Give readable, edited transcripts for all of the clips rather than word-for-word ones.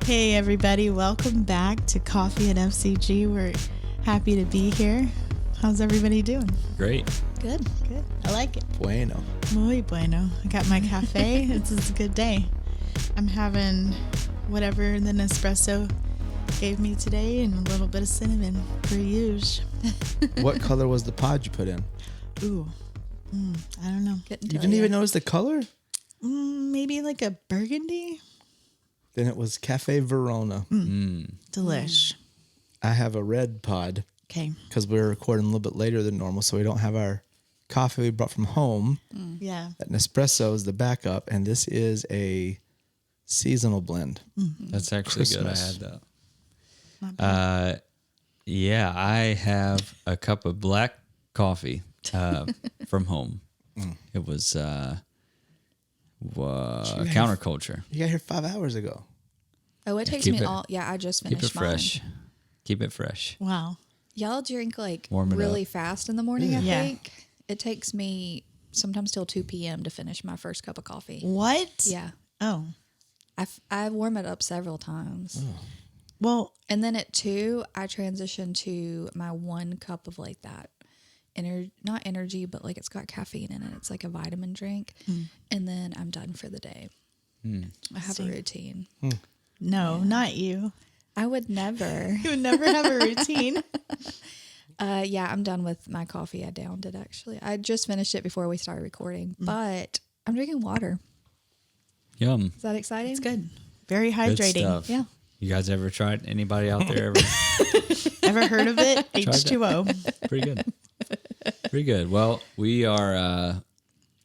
Hey everybody, welcome back to Coffee and FCG. We're happy to be here. How's everybody doing? Great. Good. I like it. Bueno. Muy bueno. I got my cafe. It's a good day. I'm having whatever the Nespresso gave me today and a little bit of cinnamon per usual. What color was the pod you put in? Ooh, I don't know. You didn't even notice the color? Maybe like a burgundy? Then it was Cafe Verona. Delish. I have a red pod Okay. because we're recording a little bit later than normal, so we don't have our coffee we brought from home. Yeah. That Nespresso is the backup, and this is a seasonal blend. That's actually Christmas. good. I had Not that. Yeah, I have a cup of black coffee from home. It was counterculture. You got here 5 hours ago. Oh, it takes keep me it- all. Yeah, I just finished Keep it mine. fresh. Keep it fresh. Wow. Y'all drink like Warm it really up. fast in the morning. I Yeah. think it takes me sometimes till 2 p.m. to finish my first cup of coffee. What? Yeah, Oh. I warm it up several times, Well, and then at 2 I transition to my 1 cup of like that. Not energy, but like it's got caffeine in it. It's like a vitamin drink, and then I'm done for the day. I have a routine. no, not you. I would never. You would never have a routine. Yeah, I'm done with my coffee. I downed it actually. I just finished it before we started recording, but I'm drinking water. Yum. Is that exciting? It's good. Very Good hydrating. stuff. Yeah. You guys ever tried? Anybody out there ever? Ever heard of it? that. H2O. Pretty good. Pretty good. Well,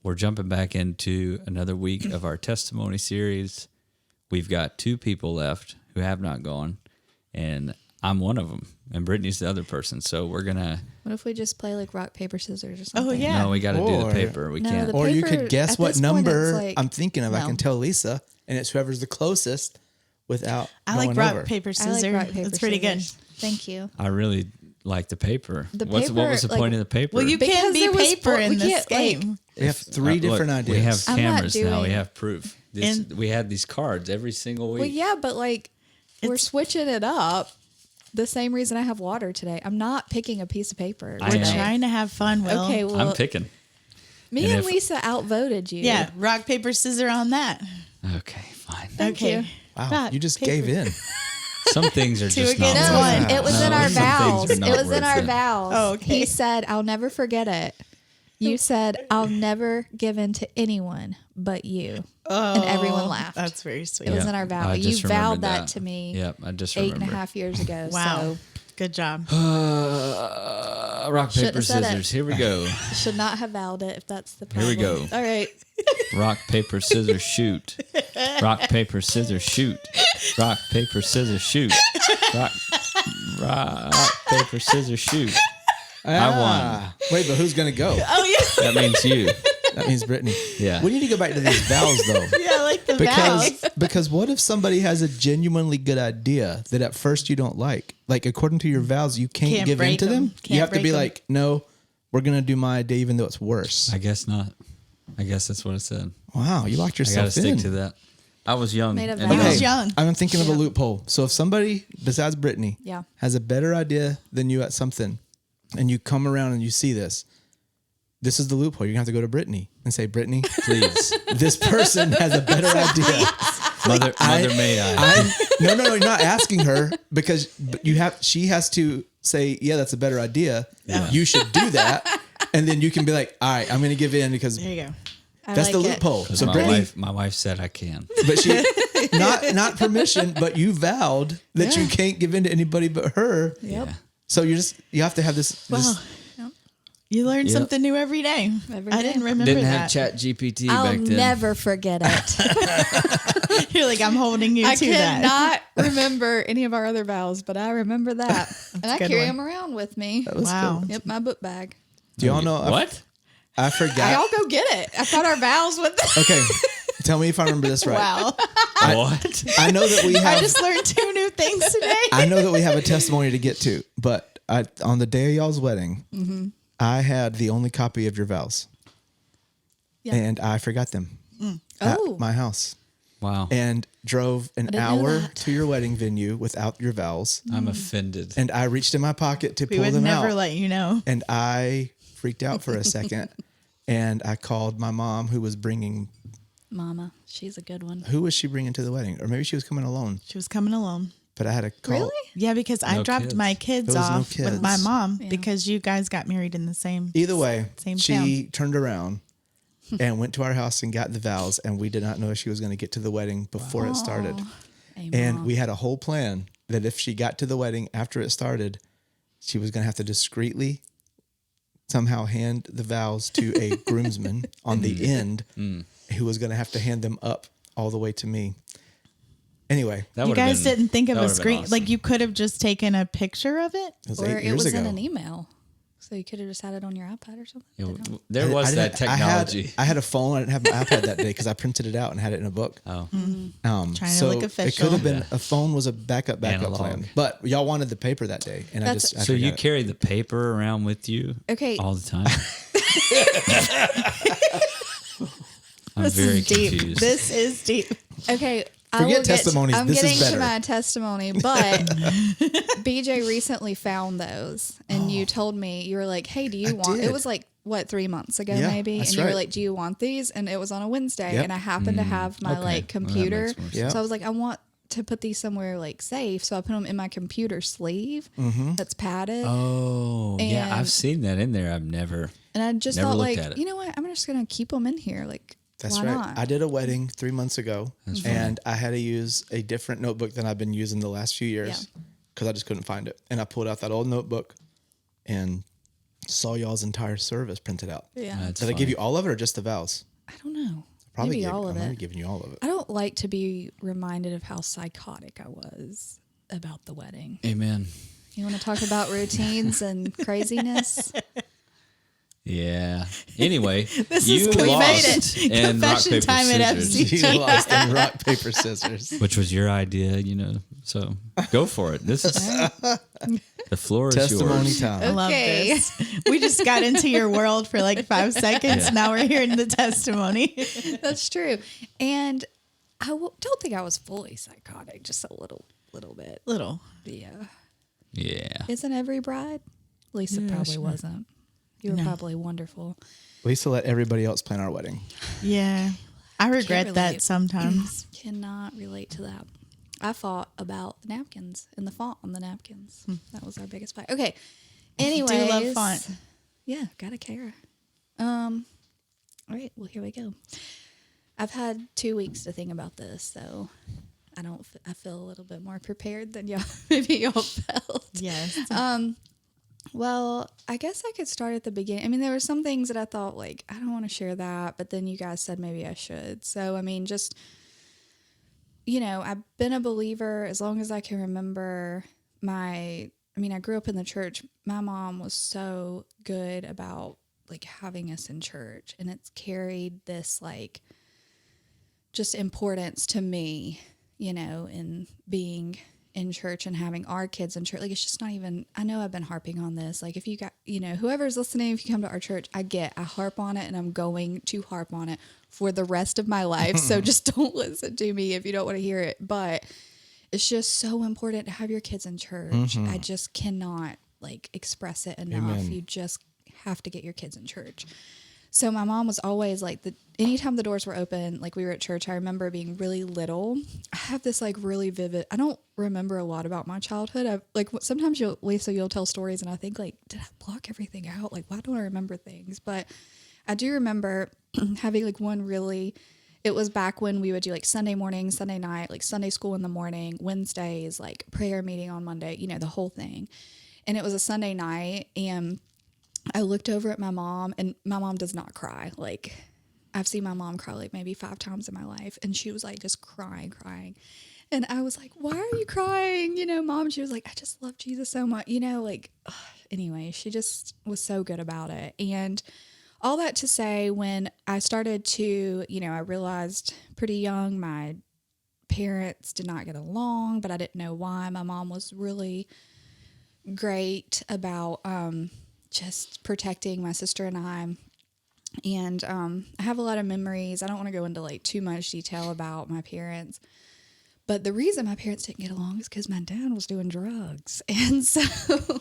we're jumping back into another week of our testimony series. We've got 2 people left who have not gone, and I'm one of them, and Brittany's the other person. So we're gonna. What if we just play like rock, paper, scissors or something? Oh, yeah. No, we got to do the Or- paper. We No, can't. the Or you paper, could guess at what this point, number it's like- I'm thinking of. I No. can tell Lisa, and it's whoever's the closest without I like going rock, over. paper, I scissors. like rock, paper, That's pretty scissors. Thank you. I really like the paper. The What paper, was the like- point of the paper? good. Well, you Because can be there was paper four- in we this can't, like- game. We have 3 Look, different ideas. We have I'm not cameras now. We doing- have proof. And- We had these cards every single week. Well, yeah, but like we're switching it up. The same reason I have water today. I'm not picking a piece of paper. I We're know. trying to have fun, Will. Okay, well, I'm picking. me and and if- Lisa outvoted you. Yeah, rock, paper, scissors on that. Okay, fine. Thank okay. you. Wow, Rock, you just paper. gave in. Some things are just not against worth one. it. It was in No, our some things vows. are It not was in worth our it. vows. Oh, okay. He said, I'll never forget it. You said, I'll never give in to anyone but you. And everyone laughed. That's very sweet. It was Yep, in our vow. I You just vowed remembered that to me Yep, I just 8.5 years ago. Wow. Good job. Rock, Shouldn't paper, have said it. scissors. Here we go. So should not have vowed it if that's the Here we problem. go. All right. Rock, paper, scissors, shoot. Rock, paper, scissors, shoot. Rock, paper, scissors, shoot. Rock, paper, scissors, shoot. I won. Wait, but who's going to go? Oh, yeah. That means you. That means Brittany. Yeah. We need to go back to these vows, though. Yeah, I like the vows. Because what if somebody has a genuinely good idea that at first you don't like? Like, according to your vows, you can't give break in to them. them. You Can't have to break be them. like, no, we're going to do my idea even though it's worse. I guess not. I guess that's what it said. Wow, you locked I got to yourself in. stick to that. I was young. Made a and vow. He dumb. was young. I'm thinking of a Yeah. loophole. So if somebody besides Brittany Yeah. has a better idea than you at something, and you come around and you see this is the loophole. You're gonna have to go to Brittany and say, Brittany, Please. this person has a better idea. Mother may I. No, you're not asking her because she has to say, yeah, that's a better idea. Yeah. You should do that. And then you can be like, all right, I'm going to give in because There you go. I that's the like it. loophole. 'Cause So Brittany, my wife said I can. but she, not permission, but you vowed that you can't give in to anybody but her. Yep. Yeah. So you have to have this. Wow. You learn Yep. something new every day. Every I day. didn't remember Didn't that. have Chat GPT I'll back then. never forget it. You're like, I'm holding you I to that. cannot remember any of our other vows, but I remember that. And I a good carry one. them around with me. That was Wow. cool. Yep, my book bag. Do y'all know? What? I forgot. I'll go get it. I thought our vows with Okay. Tell me if I remember this right. Wow. What? I know that we I have. just learned 2 new things today. I know that we have a testimony to get to, but on the day of y'all's wedding, I had the only copy of your vows, Yeah. and I forgot them at Oh. my house. Wow. and drove an didn't know hour that. to your wedding venue without your vows. I'm offended. And I reached in my pocket to We pull would them never out. let you know. And I freaked out for a second. And I called my mom, who was bringing, Mama, she's a good one. who was she bringing to the wedding? Or maybe she was coming alone. She was coming alone. But I had to call. Really? Yeah, because I No dropped kids. my kids There was no off with my kids. mom Yeah. because you guys got married in the same. Either way, Same she town. turned around and went to our house and got the vows. And we did not know if she was going to get to the wedding before it started. Hey, And Mom. we had a whole plan that if she got to the wedding after it started, she was going to have to discreetly somehow hand the vows to a groomsman on the end who was going to have to hand them up all the way to me. Anyway, That You would've guys been- didn't think of that a would've been screen. awesome. Like you could have just taken a picture of it. it was or 8 it years was ago. in an email. So you could have just had it on your iPad or something. Yeah, Didn't know. there was that technology. I had a phone. I didn't have my iPad that day because I printed it out and had it in a book. Oh, Trying to So look it official. could have been Yeah. a phone was a backup Analog. plan. But y'all wanted the paper that day, and I That's- just I so you forgot it. carry the paper around with you Okay. all the time? I'm This very is deep. confused. This is deep. Okay. Forget testimonies. I'm This is getting to better. my testimony, but BJ recently found those, and you told me, you were like, "Hey, do you want?" did. It was like what, 3 months ago, Yeah, maybe, that's and you were right. like, "Do you want these?" And it was on a Wednesday, Yep. and I happened to have my okay. like Well, that computer, makes more sense. so I was like, "I want to put these somewhere like safe," so I put them in my computer sleeve that's padded. Oh, yeah, I've And- seen that in there. I've never. And I just Never thought, looked like, at it. you know what? I'm just gonna keep them in here. Like, That's why right. not? I did a wedding 3 months ago, and I had to use a different notebook than I've been using the last few years because I just couldn't find it. And I pulled out that old notebook and saw y'all's entire service printed out. Yeah, That's Did I give funny. you all of it or just the vows? I don't know. Probably Maybe gave, all of I might it. have given you all of it. I don't like to be reminded of how psychotic I was about the wedding. Amen. You want to talk about routines and craziness? Yeah. Anyway, This you is we made lost it. in rock, Confession paper, time at scissors, FC. You lost in rock, paper, scissors. which was your idea, you know. So go for it. This is the floor is Testimony yours. time. I love Okay. this. We just got into your world for like 5 seconds. Yeah. Now we're hearing the testimony. That's true. And I don't think I was fully psychotic, just a little bit. Little. Yeah. Yeah. Isn't every bride? Lisa probably wasn't. You were No. probably wonderful. Lisa let everybody else plan our wedding. Yeah. I regret relate. that sometimes. Cannot relate to that. I fought about the napkins and the font on the napkins. That was our biggest fight. Okay. Anyways. Do love font. Yeah, gotta care. All right, well, here we go. I've had 2 weeks to think about this, so I feel a little bit more prepared than y'all maybe y'all felt. Yes. Well, I guess I could start at the beginning. I mean, there were some things that I thought, like, I don't want to share that, but then you guys said maybe I should. So, I mean, just, you know, I've been a believer as long as I can remember. I grew up in the church. My mom was so good about, like, having us in church, and it's carried this, like, just importance to me, you know, in being in church and having our kids in church. Like, it's just not even, I know I've been harping on this. Like, if you got, you know, whoever's listening, if you come to our church, I harp on it, and I'm going to harp on it for the rest of my life. So just don't listen to me if you don't want to hear it. But it's just so important to have your kids in church. I just cannot, like, express it enough. Amen. You just have to get your kids in church. So my mom was always like, anytime the doors were open, like we were at church, I remember being really little. I have this like really vivid, I don't remember a lot about my childhood. Sometimes you'll tell stories and I think like, did I block everything out? Like, why don't I remember things? But I do remember having like it was back when we would do like Sunday morning, Sunday night, like Sunday school in the morning, Wednesdays, like prayer meeting on Monday, you know, the whole thing. And it was a Sunday night, and I looked over at my mom, and my mom does not cry. Like, I've seen my mom cry like maybe 5 times in my life. And she was like just crying. And I was like, why are you crying? You know, Mom, she was like, I just love Jesus so much. You know, like, anyway, she just was so good about it. And all that to say, when I started to, you know, I realized pretty young my parents did not get along, but I didn't know why. My mom was really great about just protecting my sister and I. And I have a lot of memories. I don't want to go into like too much detail about my parents. But the reason my parents didn't get along is because my dad was doing drugs. And so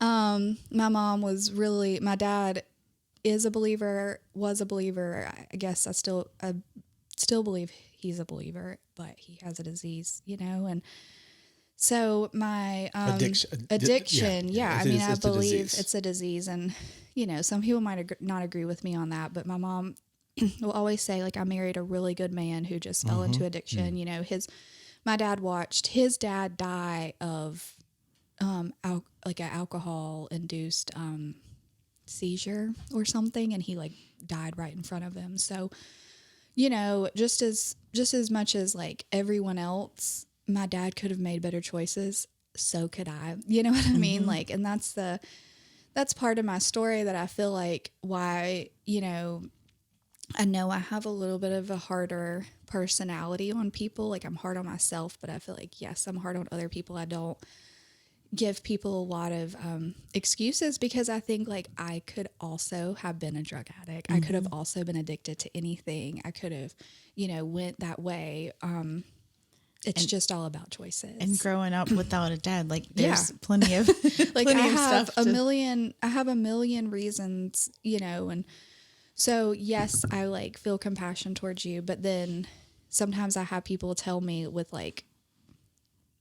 my mom was really, my dad is a believer, was a believer. I guess I still believe he's a believer, but he has a disease, you know? And so my addiction, yeah. I mean, I believe it's a disease. And, you know, some people might not agree with me on that, but my mom will always say, like, I married a really good man who just fell into addiction. You know, my dad watched his dad die of like an alcohol induced seizure or something, and he like died right in front of him. So, you know, just as much as like everyone else, my dad could have made better choices. So could I. You know what I mean? Like, and that's part of my story that I feel like why, you know I have a little bit of a harder personality on people. Like, I'm hard on myself, but I feel like, yes, I'm hard on other people. I don't give people a lot of excuses, because I think like I could also have been a drug addict. I could have also been addicted to anything. I could have, you know, went that way. It's just all about choices. And growing up without a dad, like there's plenty of like plenty I of have stuff I have a million reasons, you know, and so yes, I like feel compassion towards you, but then sometimes I have people tell me with like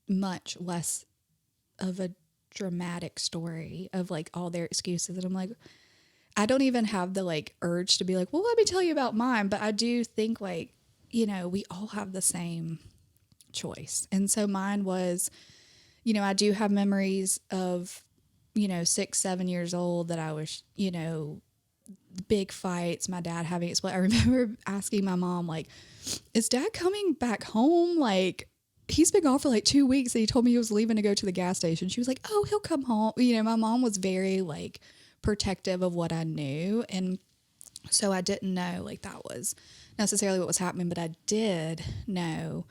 much less of a dramatic story of like all their excuses, and I'm like, I don't even have the like urge to be like, well, let me tell you about mine, but I do think like, you know, we all have the same choice. And so mine was, you know, I do have memories of, you know, 6-7 years old that I was, you know, big fights, my dad having it split. I remember asking my mom, like, is dad coming back home? Like, he's been gone for like 2 weeks, and he told me he was leaving to go to the gas station. She was like, oh, he'll come home. You know, my mom was very like protective of what I knew. And so I didn't know like that was necessarily what was happening, but I did know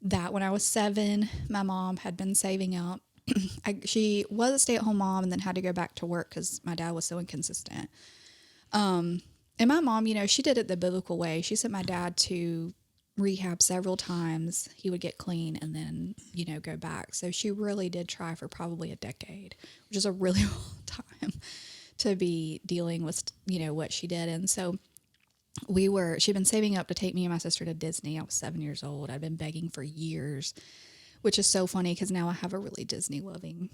that when I was 7, my mom had been saving up. She was a stay-at-home mom and then had to go back to work because my dad was so inconsistent. And my mom, you know, she did it the biblical way. She sent my dad to rehab several times. He would get clean and then, you know, go back. So she really did try for probably a decade, which is a really long time to be dealing with, you know, what she did. And so she'd been saving up to take me and my sister to Disney. I was 7 years old. I'd been begging for years, which is so funny because now I have a really Disney loving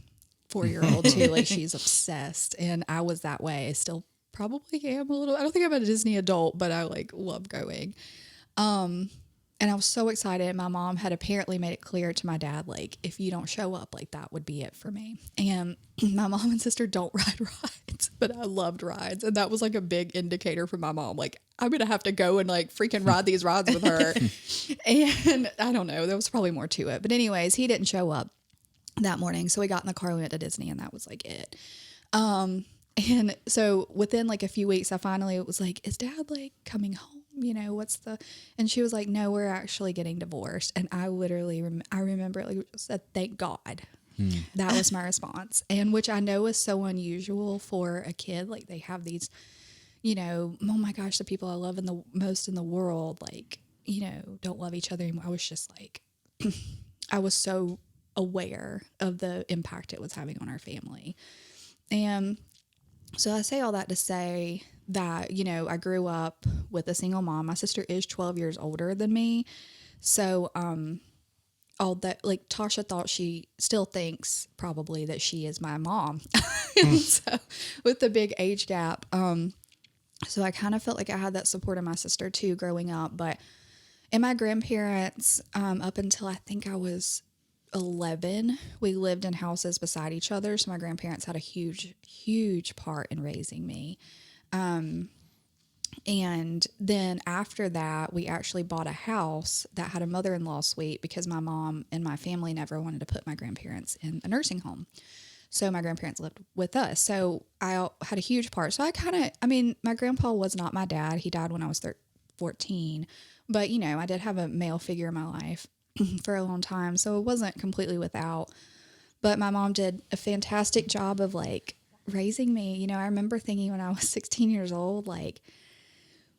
4-year-old too. Like, she's obsessed, and I was that way. Still probably am a little. I don't think I'm a Disney adult, but I like love going. And I was so excited. My mom had apparently made it clear to my dad, like, if you don't show up, like, that would be it for me. And my mom and sister don't ride rides, but I loved rides. And that was like a big indicator for my mom. Like, I'm going to have to go and like freaking ride these rides with her. And I don't know, there was probably more to it. But anyways, he didn't show up that morning. So we got in the car, we went to Disney, and that was like it. And so within like a few weeks, I finally was like, is dad like coming home? You know, and she was like, no, we're actually getting divorced. And I literally, I remember it like said, thank God. That was my response. And which I know is so unusual for a kid. Like, they have these, you know, oh my gosh, the people I love the most in the world, like, you know, don't love each other anymore. I was just like, I was so aware of the impact it was having on our family. And so I say all that to say that, you know, I grew up with a single mom. My sister is 12 years older than me. So, all that, like, Tasha thought, she still thinks probably that she is my mom. So with the big age gap, so I kind of felt like I had that support of my sister too growing up. But and my grandparents, up until I think I was 11, we lived in houses beside each other. So my grandparents had a huge part in raising me. And then after that, we actually bought a house that had a mother-in-law suite because my mom and my family never wanted to put my grandparents in a nursing home. So my grandparents lived with us. So I had a huge part. So my grandpa was not my dad. He died when I was 14. But, you know, I did have a male figure in my life for a long time. So it wasn't completely without. But my mom did a fantastic job of, like, raising me. You know, I remember thinking when I was 16 years old, like,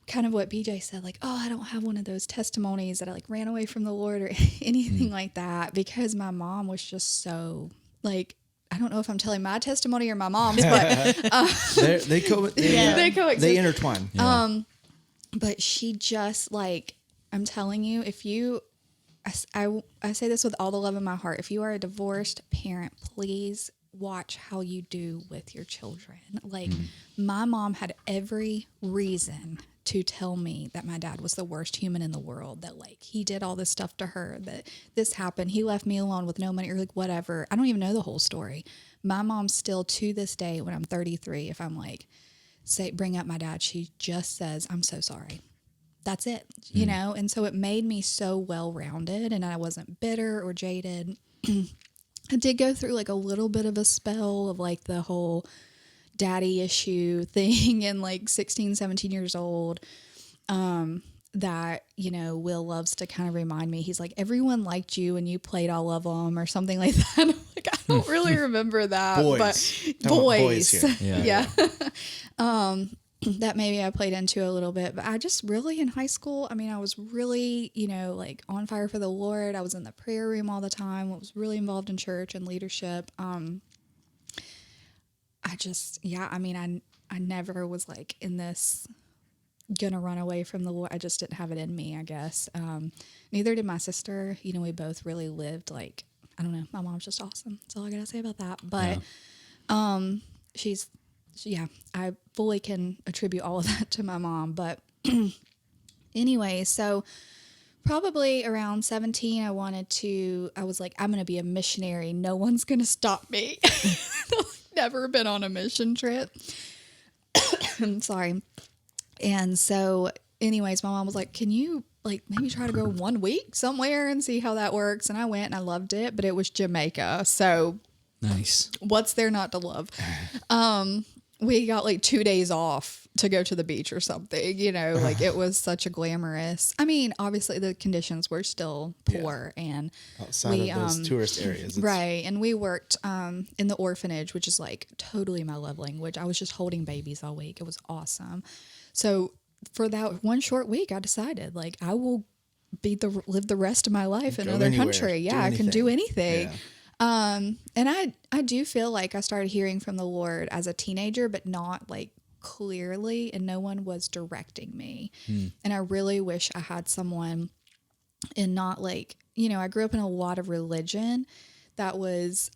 kind of what BJ said, like, oh, I don't have one of those testimonies that I like ran away from the Lord or anything like that, because my mom was just so like, I don't know if I'm telling my testimony or my mom's, but they coexist. They intertwine. Yeah. But she just like, I'm telling you, if you, I say this with all the love in my heart, if you are a divorced parent, please watch how you do with your children. Like my mom had every reason to tell me that my dad was the worst human in the world, that like he did all this stuff to her, that this happened, he left me alone with no money, or like whatever. I don't even know the whole story. My mom still to this day, when I'm 33, if I'm like, bring up my dad, she just says, I'm so sorry. That's it, you know? And so it made me so well-rounded, and I wasn't bitter or jaded. I did go through like a little bit of a spell of like the whole daddy issue thing in like 16, 17 years old. That, you know, Will loves to kind of remind me. He's like, everyone liked you and you played all of them or something like that. I'm like, I don't really remember that. Boys. But boys. Here. Yeah. That maybe I played into a little bit, but I just really in high school, I mean, I was really, you know, like on fire for the Lord. I was in the prayer room all the time. I was really involved in church and leadership. I never was like in this gonna run away from the Lord. I just didn't have it in me, I guess. Neither did my sister. You know, we both really lived like, I don't know, my mom's just awesome. That's all I gotta say about that. But I fully can attribute all of that to my mom. But anyway, so probably around 17, I was like, I'm going to be a missionary. No one's going to stop me. Never been on a mission trip. I'm sorry. And so anyways, my mom was like, can you like maybe try to go 1 week somewhere and see how that works? And I went and I loved it, but it was Jamaica. So Nice. what's there not to love? We got like 2 days off to go to the beach or something, you know, like it was such a glamorous, I mean, obviously the conditions were still poor and outside of those tourist areas. Right. And we worked in the orphanage, which is like totally my love language. I was just holding babies all week. It was awesome. So for that one short week, I decided like I will live the rest of my life in another country. Yeah, I can do anything. Yeah. And I do feel like I started hearing from the Lord as a teenager, but not like clearly, and no one was directing me. And I really wish I had someone, and not like, you know, I grew up in a lot of religion that was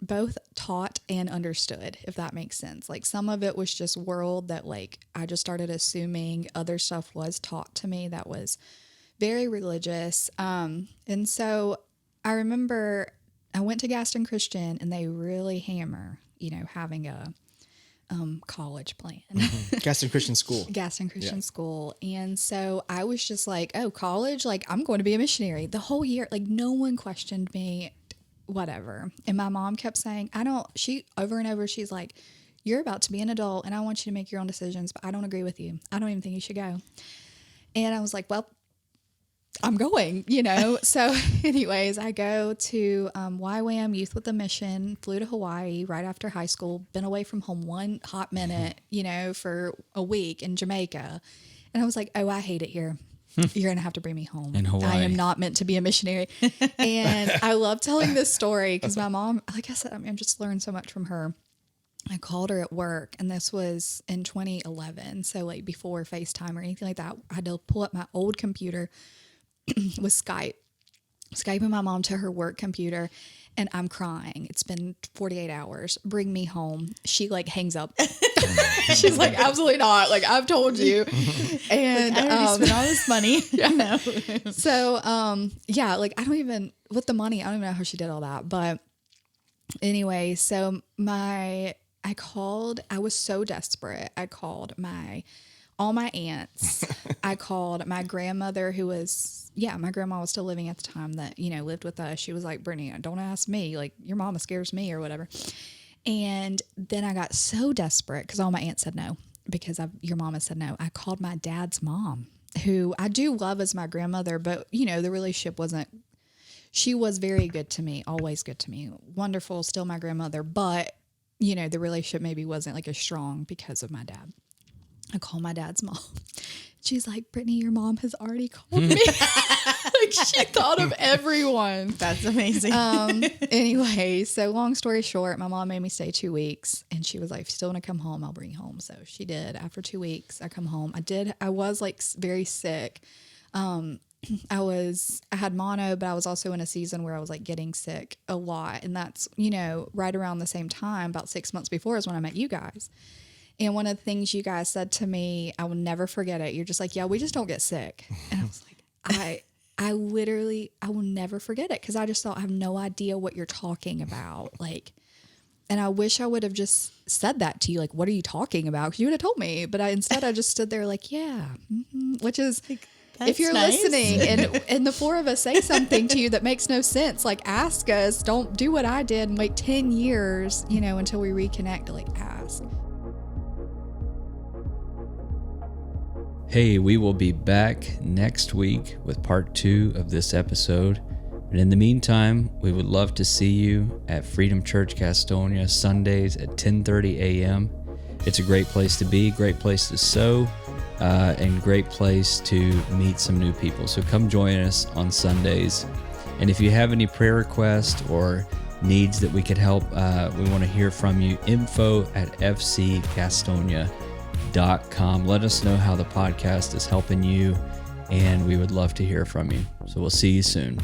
both taught and understood, if that makes sense. Like some of it was just world that like, I just started assuming. Other stuff was taught to me that was very religious. And so I remember I went to Gaston Christian, and they really hammer, you know, having a college plan. Gaston Christian School. Gaston Christian School. And so I was just like, oh, college, like I'm going to be a missionary the whole year. Like no one questioned me, whatever. And my mom kept saying, over and over, she's like, you're about to be an adult and I want you to make your own decisions, but I don't agree with you. I don't even think you should go. And I was like, well, I'm going, you know? So anyways, I go to YWAM, Youth with a Mission, flew to Hawaii right after high school, been away from home one hot minute, you know, for a week in Jamaica. And I was like, oh, I hate it here. You're going to have to bring me home. In Hawaii. I am not meant to be a missionary. And I love telling this story because my mom, like I said, I mean, I just learned so much from her. I called her at work, and this was in 2011. So like before FaceTime or anything like that, I had to pull up my old computer with Skyping my mom to her work computer, and I'm crying. It's been 48 hours. Bring me home. She like hangs up. She's like, absolutely not. Like I've told you. And I already spent all this money. No. So, yeah, like with the money, I don't even know how she did all that. But anyway, so I was so desperate. I called all my aunts. I called my grandmother my grandma was still living at the time that, you know, lived with us. She was like, Brittany, don't ask me. Like your mama scares me or whatever. And then I got so desperate because all my aunts said no because your mama said no. I called my dad's mom, who I do love as my grandmother, but you know, the relationship she was very good to me, always good to me. Wonderful, still my grandmother, but you know, the relationship maybe wasn't like as strong because of my dad. I called my dad's mom. She's like, Brittany, your mom has already called me. Like, she thought of everyone. That's amazing. Anyway, so long story short, my mom made me stay 2 weeks, and she was like, if you still want to come home, I'll bring you home. So she did. After 2 weeks, I come home. I was like very sick. I had mono, but I was also in a season where I was like getting sick a lot. And that's, right around the same time, about 6 months before is when I met you guys. And one of the things you guys said to me, I will never forget it. You're just like, yeah, we just don't get sick. And I was like, I will never forget it. Cause I just thought, I have no idea what you're talking about. Like, and I wish I would have just said that to you. Like, what are you talking about? Cause you would have told me, but instead I just stood there like, yeah, which is like, if you're nice. listening and the four of us say something to you that makes no sense, like ask us, don't do what I did and wait 10 years, until we reconnect to like ask. Hey, we will be back next week with part 2 of this episode. But in the meantime, we would love to see you at Freedom Church Gastonia Sundays at 10:30 a.m. It's a great place to be, great place to sow, and great place to meet some new people. So come join us on Sundays. And if you have any prayer requests or needs that we could help, we want to hear from you. info@fcgastonia.com. Let us know how the podcast is helping you, and we would love to hear from you. So we'll see you soon.